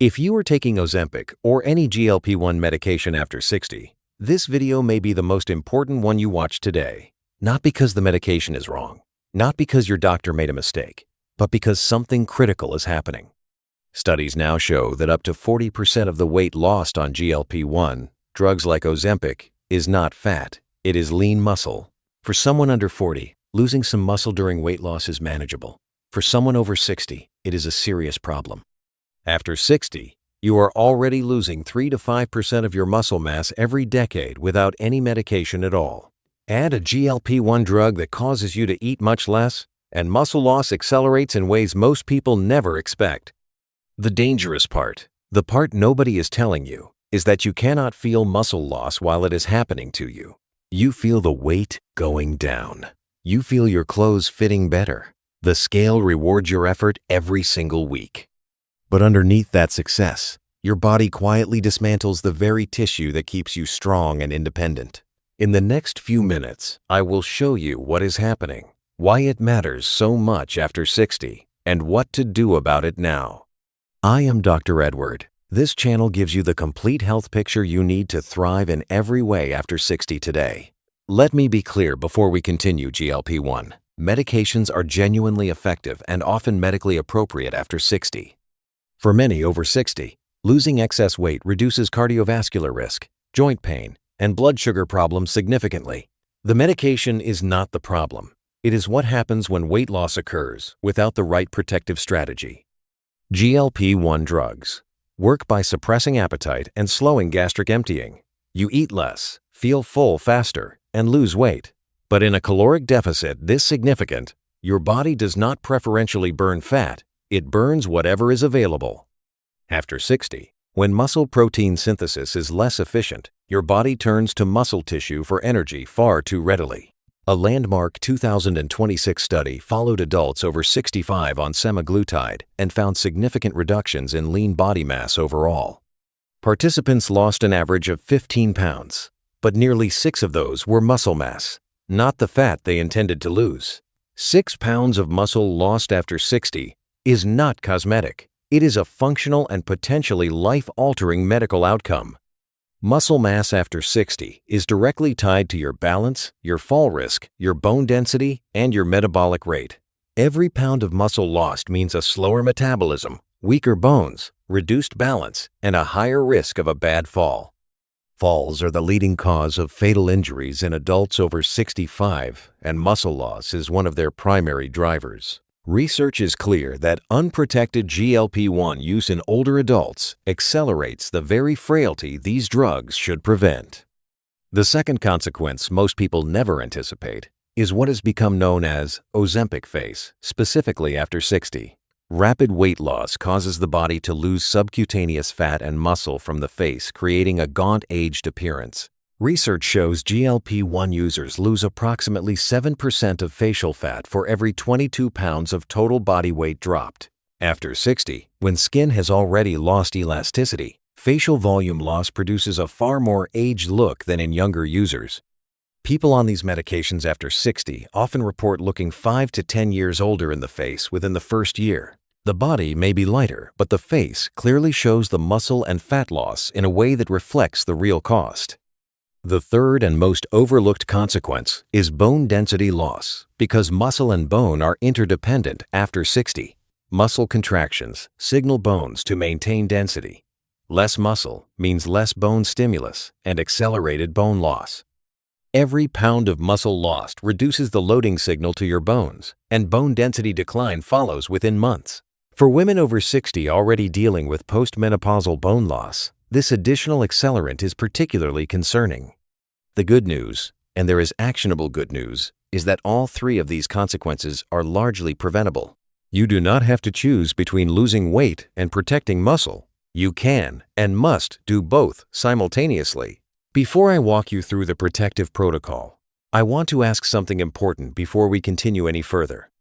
If you are taking Ozempic or any GLP-1 medication after 60, this video may be the most important one you watch today. Not because the medication is wrong, not because your doctor made a mistake, but because something critical is happening. Studies now show that up to 40% of the weight lost on GLP-1, drugs like Ozempic, is not fat, it is lean muscle. For someone under 40, losing some muscle during weight loss is manageable. For someone over 60, it is a serious problem. After 60, you are already losing 3 to 5% of your muscle mass every decade without any medication at all. Add a GLP-1 drug that causes you to eat much less, and muscle loss accelerates in ways most people never expect. The dangerous part, the part nobody is telling you, is that you cannot feel muscle loss while it is happening to you. You feel the weight going down. You feel your clothes fitting better. The scale rewards your effort every single week. But underneath that success, your body quietly dismantles the very tissue that keeps you strong and independent. In the next few minutes, I will show you what is happening, why it matters so much after 60, and what to do about it now. I am Dr. Edward. This channel gives you the complete health picture you need to thrive in every way after 60 today. Let me be clear before we continue GLP-1. Medications are genuinely effective and often medically appropriate after 60. For many over 60, losing excess weight reduces cardiovascular risk, joint pain, and blood sugar problems significantly. The medication is not the problem. It is what happens when weight loss occurs without the right protective strategy. GLP-1 drugs work by suppressing appetite and slowing gastric emptying. You eat less, feel full faster, and lose weight. But in a caloric deficit this significant, your body does not preferentially burn fat. It burns whatever is available. After 60, when muscle protein synthesis is less efficient, your body turns to muscle tissue for energy far too readily. A landmark 2026 study followed adults over 65 on Semaglutide and found significant reductions in lean body mass overall. Participants lost an average of 15 pounds, but nearly 6 of those were muscle mass, not the fat they intended to lose. 6 pounds of muscle lost after 60 is not cosmetic. It is a functional and potentially life-altering medical outcome. Muscle mass after 60 is directly tied to your balance, your fall risk, your bone density, and your metabolic rate. Every pound of muscle lost means a slower metabolism, weaker bones, reduced balance, and a higher risk of a bad fall. Falls are the leading cause of fatal injuries in adults over 65, and muscle loss is one of their primary drivers. Research is clear that unprotected GLP-1 use in older adults accelerates the very frailty these drugs should prevent. The second consequence most people never anticipate is what has become known as Ozempic face, specifically after 60. Rapid weight loss causes the body to lose subcutaneous fat and muscle from the face, creating a gaunt, aged appearance. Research shows GLP-1 users lose approximately 7% of facial fat for every 22 pounds of total body weight dropped. After 60, when skin has already lost elasticity, facial volume loss produces a far more aged look than in younger users. People on these medications after 60 often report looking 5 to 10 years older in the face within the first year. The body may be lighter, but the face clearly shows the muscle and fat loss in a way that reflects the real cost. The third and most overlooked consequence is bone density loss, because muscle and bone are interdependent after 60. Muscle contractions signal bones to maintain density. Less muscle means less bone stimulus and accelerated bone loss. Every pound of muscle lost reduces the loading signal to your bones, and bone density decline follows within months. For women over 60 already dealing with postmenopausal bone loss, this additional accelerant is particularly concerning. The good news, and there is actionable good news, is that all 3 of these consequences are largely preventable. You do not have to choose between losing weight and protecting muscle. You can and must do both simultaneously. Before I walk you through the protective protocol, I want to ask something important before we continue any further.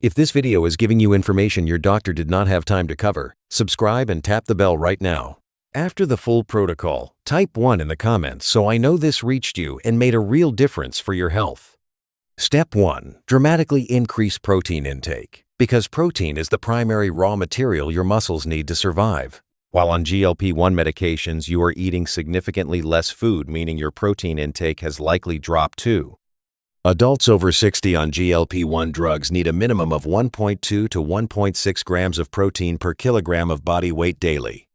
If this video is giving you information your doctor did not have time to cover, subscribe and tap the bell right now. After the full protocol, type 1 in the comments so I know this reached you and made a real difference for your health. Step 1. Dramatically increase protein intake, because protein is the primary raw material your muscles need to survive. While on GLP-1 medications, you are eating significantly less food, meaning your protein intake has likely dropped too. Adults over 60 on GLP-1 drugs need a minimum of 1.2 to 1.6 grams of protein per kilogram of body weight daily.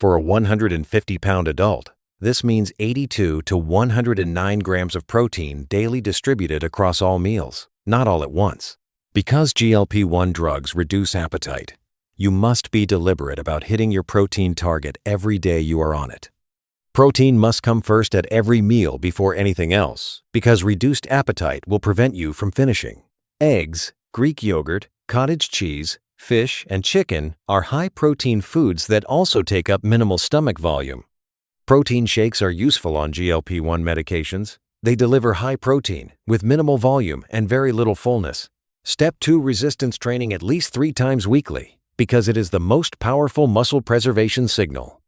For a 150-pound adult, this means 82 to 109 grams of protein daily distributed across all meals, not all at once. Because GLP-1 drugs reduce appetite, you must be deliberate about hitting your protein target every day you are on it. Protein must come first at every meal before anything else, because reduced appetite will prevent you from finishing. Eggs, Greek yogurt, cottage cheese, fish, and chicken are high-protein foods that also take up minimal stomach volume. Protein shakes are useful on GLP-1 medications. They deliver high protein with minimal volume and very little fullness. Step 2: resistance training at least 3 times weekly, because it is the most powerful muscle preservation signal.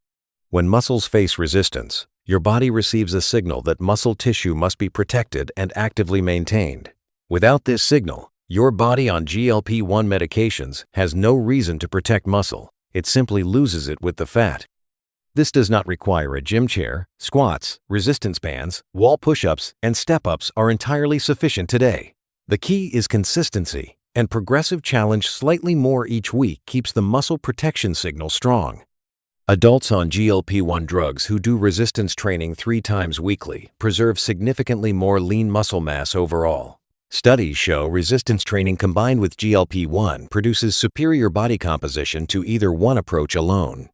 When muscles face resistance, your body receives a signal that muscle tissue must be protected and actively maintained. Without this signal, your body on GLP-1 medications has no reason to protect muscle. It simply loses it with the fat. This does not require a gym chair. Squats, resistance bands, wall push-ups, and step-ups are entirely sufficient today. The key is consistency, and progressive challenge slightly more each week keeps the muscle protection signal strong. Adults on GLP-1 drugs who do resistance training 3 times weekly preserve significantly more lean muscle mass overall. Studies show resistance training combined with GLP-1 produces superior body composition to either one approach alone.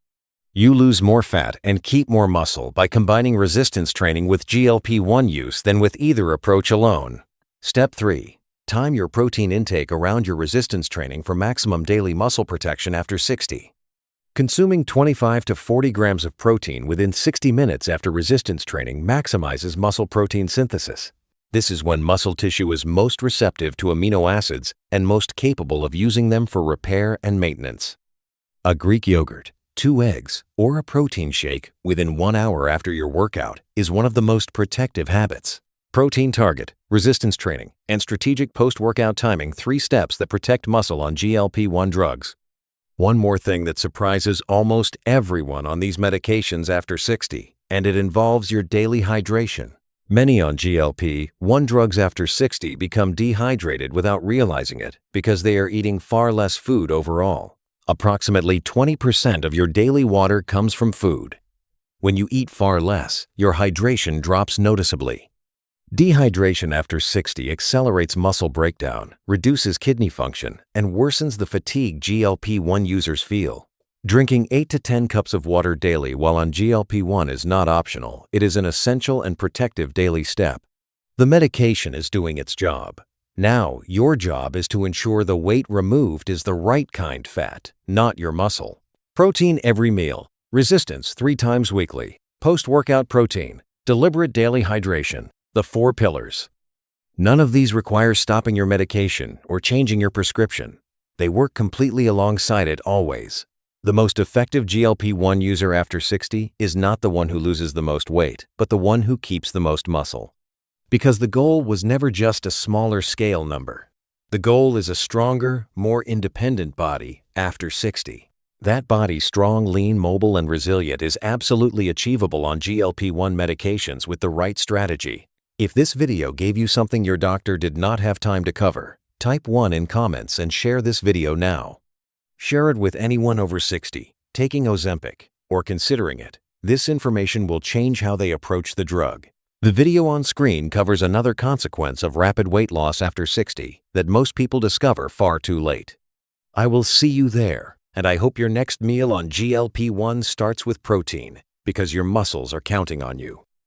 You lose more fat and keep more muscle by combining resistance training with GLP-1 use than with either approach alone. Step 3. Time your protein intake around your resistance training for maximum daily muscle protection after 60. Consuming 25 to 40 grams of protein within 60 minutes after resistance training maximizes muscle protein synthesis. This is when muscle tissue is most receptive to amino acids and most capable of using them for repair and maintenance. A Greek yogurt, 2 eggs, or a protein shake within 1 hour after your workout is one of the most protective habits. Protein target, resistance training, and strategic post-workout timing, 3 steps that protect muscle on GLP-1 drugs. One more thing that surprises almost everyone on these medications after 60, and it involves your daily hydration. Many on GLP-1 drugs after 60 become dehydrated without realizing it because they are eating far less food overall. Approximately 20% of your daily water comes from food. When you eat far less, your hydration drops noticeably. Dehydration after 60 accelerates muscle breakdown, reduces kidney function, and worsens the fatigue GLP-1 users feel. Drinking 8 to 10 cups of water daily while on GLP-1 is not optional. It is an essential and protective daily step. The medication is doing its job. Now, your job is to ensure the weight removed is the right kind fat, not your muscle. Protein every meal, resistance 3 times weekly, post-workout protein, deliberate daily hydration. The 4 pillars. None of these require stopping your medication or changing your prescription. They work completely alongside it always. The most effective GLP-1 user after 60 is not the one who loses the most weight, but the one who keeps the most muscle. Because the goal was never just a smaller scale number. The goal is a stronger, more independent body after 60. That body, strong, lean, mobile, and resilient, is absolutely achievable on GLP-1 medications with the right strategy. If this video gave you something your doctor did not have time to cover, type 1 in comments and share this video now. Share it with anyone over 60, taking Ozempic, or considering it. This information will change how they approach the drug. The video on screen covers another consequence of rapid weight loss after 60 that most people discover far too late. I will see you there, and I hope your next meal on GLP-1 starts with protein, because your muscles are counting on you.